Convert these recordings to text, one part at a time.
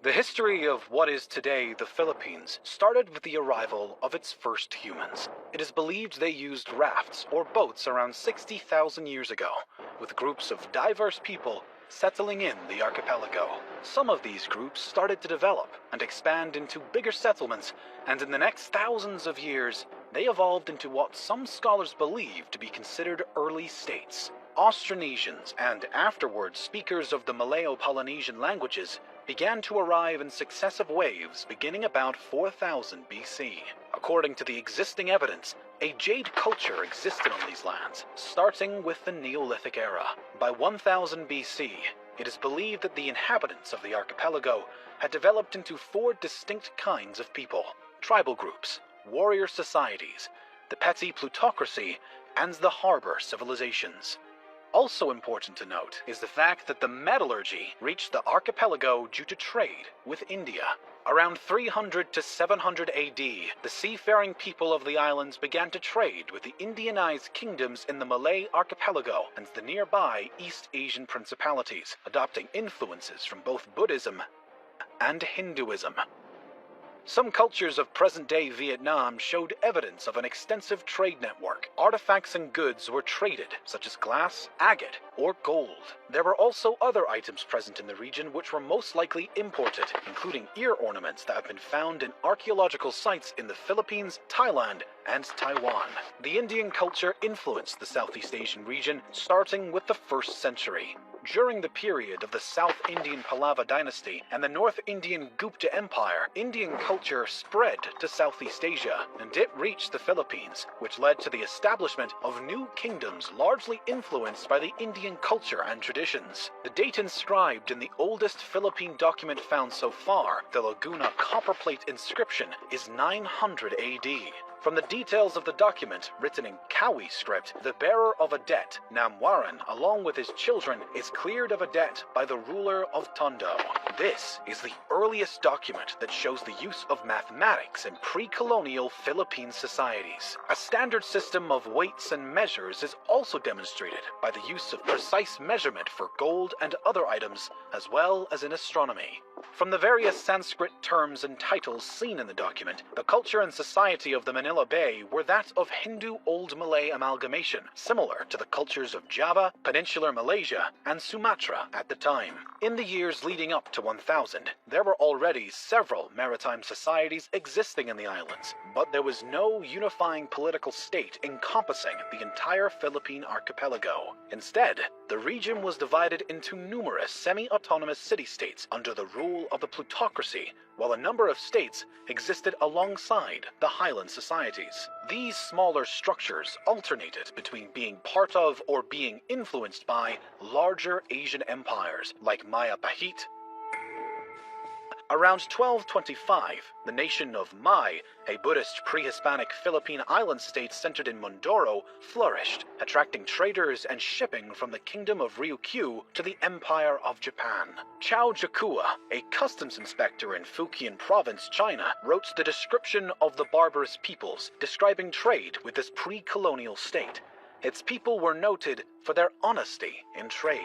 The history of what is today the Philippines started with the arrival of its first humans. It is believed they used rafts or boats around 60,000 years ago, with groups of diverse people settling in the archipelago. Some of these groups started to develop and expand into bigger settlements, and in the next thousands of years, they evolved into what some scholars believe to be considered early states. Austronesians and afterwards speakers of the Malayo-Polynesian languages began to arrive in successive waves beginning about 4000 BC. According to the existing evidence, a jade culture existed on these lands, starting with the Neolithic era. By 1000 BC, it is believed that the inhabitants of the archipelago had developed into four distinct kinds of people: tribal groups, warrior societies, the petty plutocracy, and the harbor civilizations. Also important to note is the fact that the metallurgy reached the archipelago due to trade with India. Around 300 to 700 AD, the seafaring people of the islands began to trade with the Indianized kingdoms in the Malay archipelago and the nearby East Asian principalities, adopting influences from both Buddhism and Hinduism. Some cultures of present-day Vietnam showed evidence of an extensive trade network. Artifacts and goods were traded, such as glass, agate, or gold. There were also other items present in the region which were most likely imported, including ear ornaments that have been found in archaeological sites in the Philippines, Thailand, and Taiwan. The Indian culture influenced the Southeast Asian region, starting with the 1st century. During the period of the South Indian Pallava dynasty and the North Indian Gupta Empire, Indian culture spread to Southeast Asia, and it reached the Philippines, which led to the establishment of new kingdoms largely influenced by the Indian culture and traditions. The date inscribed in the oldest Philippine document found so far, the Laguna copperplate inscription, is 900 AD. From the details of the document, written in Kawi script, the bearer of a debt, Namwaran, along with his children, is cleared of a debt by the ruler of Tondo. This is the earliest document that shows the use of mathematics in pre-colonial Philippine societies. A standard system of weights and measures is also demonstrated by the use of precise measurement for gold and other items, as well as in astronomy. From the various Sanskrit terms and titles seen in the document, the culture and society of the Manila Bay were that of Hindu Old Malay amalgamation, similar to the cultures of Java, Peninsular Malaysia, and Sumatra at the time. In the years leading up to 1000, there were already several maritime societies existing in the islands, but there was no unifying political state encompassing the entire Philippine archipelago. Instead, the region was divided into numerous semi-autonomous city-states under the rule of the plutocracy, while a number of states existed alongside the highland societies. These smaller structures alternated between being part of or being influenced by larger Asian empires like Maya Pahit. Around 1225, the nation of Mai, a Buddhist pre-Hispanic Philippine island state centered in Mindoro, flourished, attracting traders and shipping from the kingdom of Ryukyu to the Empire of Japan. Chao Jakua, a customs inspector in Fujian province, China, wrote the description of the barbarous peoples, describing trade with this pre-colonial state. Its people were noted for their honesty in trade.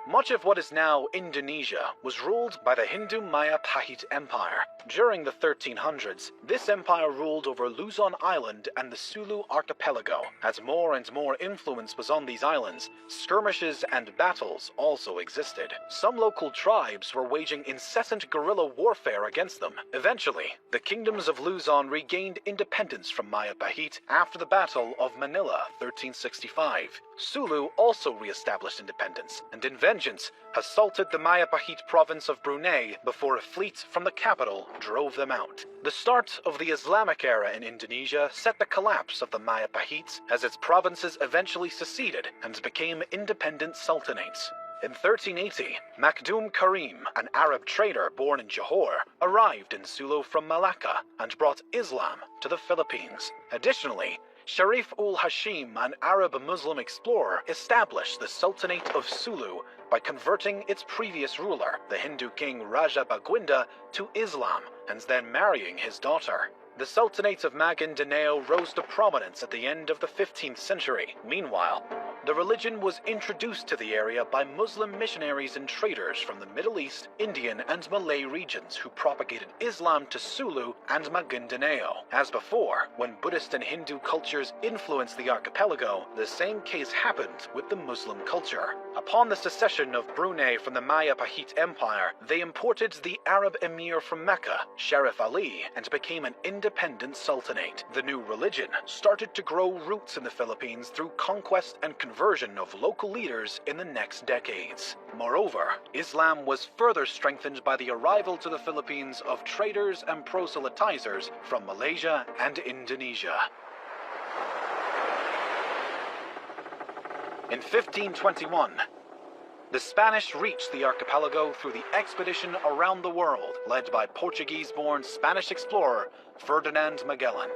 Much of what is now Indonesia was ruled by the Hindu Maya Pahit Empire. During the 1300s, this empire ruled over Luzon Island and the Sulu archipelago. As more and more influence was on these islands, skirmishes and battles also existed. Some local tribes were waging incessant guerrilla warfare against them. Eventually, the kingdoms of Luzon regained independence from Maya Pahit after the Battle of Manila, 1365. Sulu also re-established independence, and in vengeance, assaulted the Maya Pahit province of Brunei before a fleet from the capital drove them out. The start of the Islamic era in Indonesia set the collapse of the Maya Pahites as its provinces eventually seceded and became independent sultanates. In 1380, Makdum Karim, an Arab trader born in Johor, arrived in Sulu from Malacca and brought Islam to the Philippines. Additionally, Sharif-ul-Hashim, an Arab Muslim explorer, established the Sultanate of Sulu by converting its previous ruler, the Hindu king Raja Baguinda, to Islam and then marrying his daughter. The Sultanate of Maguindanao rose to prominence at the end of the 15th century. Meanwhile, The religion was introduced to the area by Muslim missionaries and traders from the Middle East, Indian, and Malay regions who propagated Islam to Sulu and Maguindanao. As before, when Buddhist and Hindu cultures influenced the archipelago, the same case happened with the Muslim culture. Upon the secession of Brunei from the Maya-Pahit Empire, they imported the Arab emir from Mecca, Sharif Ali, and became an independent sultanate. The new religion started to grow roots in the Philippines through conquest and conversion of local leaders in the next decades. Moreover, Islam was further strengthened by the arrival to the Philippines of traders and proselytizers from Malaysia and Indonesia. In 1521, the Spanish reached the archipelago through the expedition around the world led by Portuguese-born Spanish explorer Ferdinand Magellan.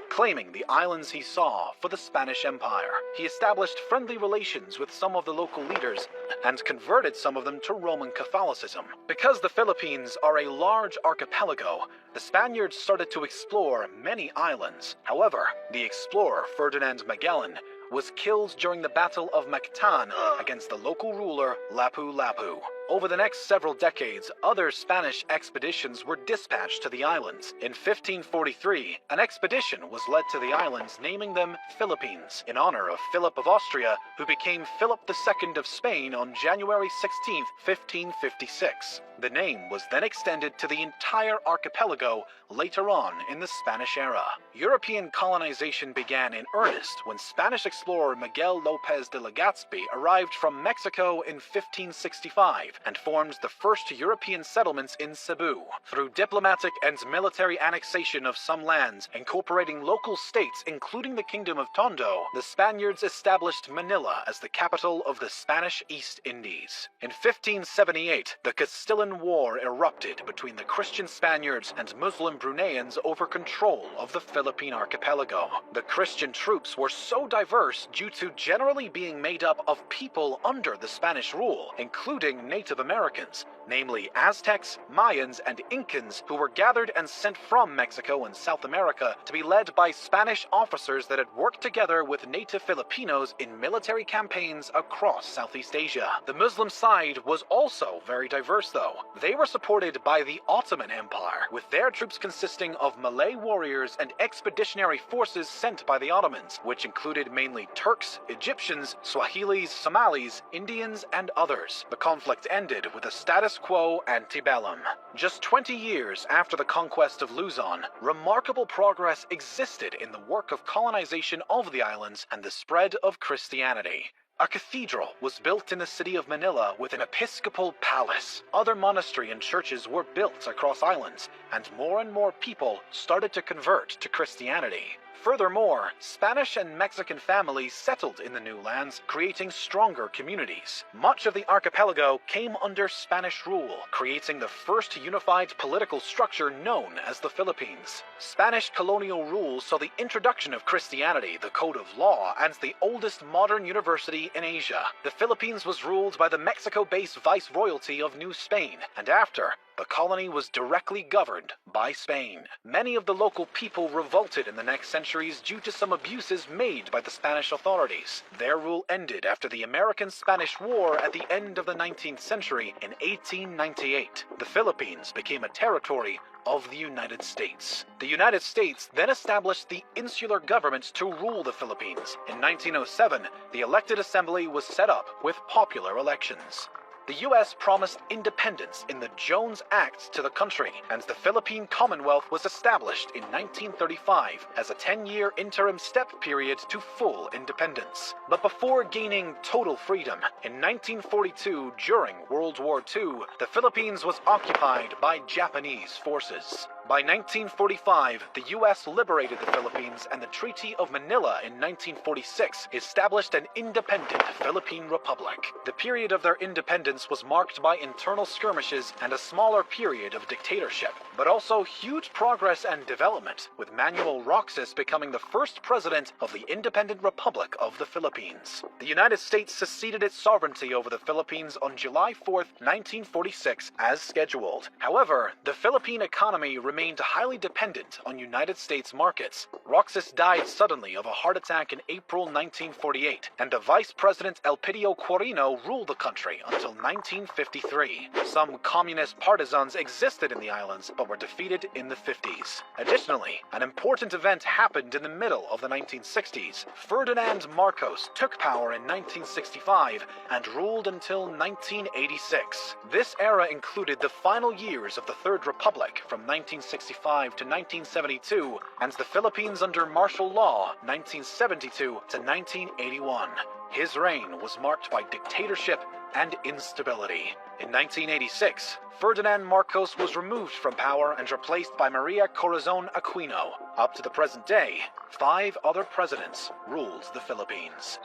Claiming the islands he saw for the Spanish Empire, he established friendly relations with some of the local leaders and converted some of them to Roman Catholicism. Because the Philippines are a large archipelago, the Spaniards started to explore many islands. However, the explorer Ferdinand Magellan was killed during the Battle of Mactan against the local ruler Lapu-Lapu. Over the next several decades, other Spanish expeditions were dispatched to the islands. In 1543, an expedition was led to the islands, naming them Philippines, in honor of Philip of Austria, who became Philip II of Spain on January 16, 1556. The name was then extended to the entire archipelago later on in the Spanish era. European colonization began in earnest when Spanish explorer Miguel López de Legazpi arrived from Mexico in 1565 and formed the first European settlements in Cebu. Through diplomatic and military annexation of some lands, incorporating local states including the Kingdom of Tondo, the Spaniards established Manila as the capital of the Spanish East Indies. In 1578, the Castilian War erupted between the Christian Spaniards and Muslim Bruneians over control of the Philippine archipelago. The Christian troops were so diverse due to generally being made up of people under the Spanish rule, including Native Americans, namely Aztecs, Mayans, and Incans, who were gathered and sent from Mexico and South America to be led by Spanish officers that had worked together with native Filipinos in military campaigns across Southeast Asia. The Muslim side was also very diverse though. They were supported by the Ottoman Empire, with their troops consisting of Malay warriors and expeditionary forces sent by the Ottomans, which included mainly Turks, Egyptians, Swahilis, Somalis, Indians, and others. The conflict ended with a status quo antebellum. Just 20 years after the conquest of Luzon, remarkable progress existed in the work of colonization of the islands and the spread of Christianity. A cathedral was built in the city of Manila with an episcopal palace. Other monasteries and churches were built across islands, and more people started to convert to Christianity. Furthermore, Spanish and Mexican families settled in the new lands, creating stronger communities. Much of the archipelago came under Spanish rule, creating the first unified political structure known as the Philippines. Spanish colonial rule saw the introduction of Christianity, the code of law, and the oldest modern university in Asia. The Philippines was ruled by the Mexico-based Viceroyalty of New Spain, and after, the colony was directly governed by Spain. Many of the local people revolted in the next centuries due to some abuses made by the Spanish authorities. Their rule ended after the American-Spanish War at the end of the 19th century in 1898. The Philippines became a territory of the United States. The United States then established the insular government to rule the Philippines. In 1907, the elected assembly was set up with popular elections. The U.S. promised independence in the Jones Act to the country, and the Philippine Commonwealth was established in 1935 as a 10-year interim step period to full independence. But before gaining total freedom, in 1942, during World War II, the Philippines was occupied by Japanese forces. By 1945, the U.S. liberated the Philippines, and the Treaty of Manila in 1946 established an independent Philippine Republic. The period of their independence was marked by internal skirmishes and a smaller period of dictatorship, but also huge progress and development, with Manuel Roxas becoming the first president of the Independent Republic of the Philippines. The United States seceded its sovereignty over the Philippines on July 4, 1946, as scheduled. However, the Philippine economy remained remained highly dependent on United States markets. Roxas died suddenly of a heart attack in April 1948, and the Vice President Elpidio Quirino ruled the country until 1953. Some communist partisans existed in the islands, but were defeated in the 50s. Additionally, an important event happened in the middle of the 1960s. Ferdinand Marcos took power in 1965 and ruled until 1986. This era included the final years of the Third Republic from 1965 to 1972, and the Philippines under martial law 1972 to 1981. His reign was marked by dictatorship and instability. In 1986, Ferdinand Marcos was removed from power and replaced by Maria Corazon Aquino. Up to the present day, 5 other presidents ruled the Philippines.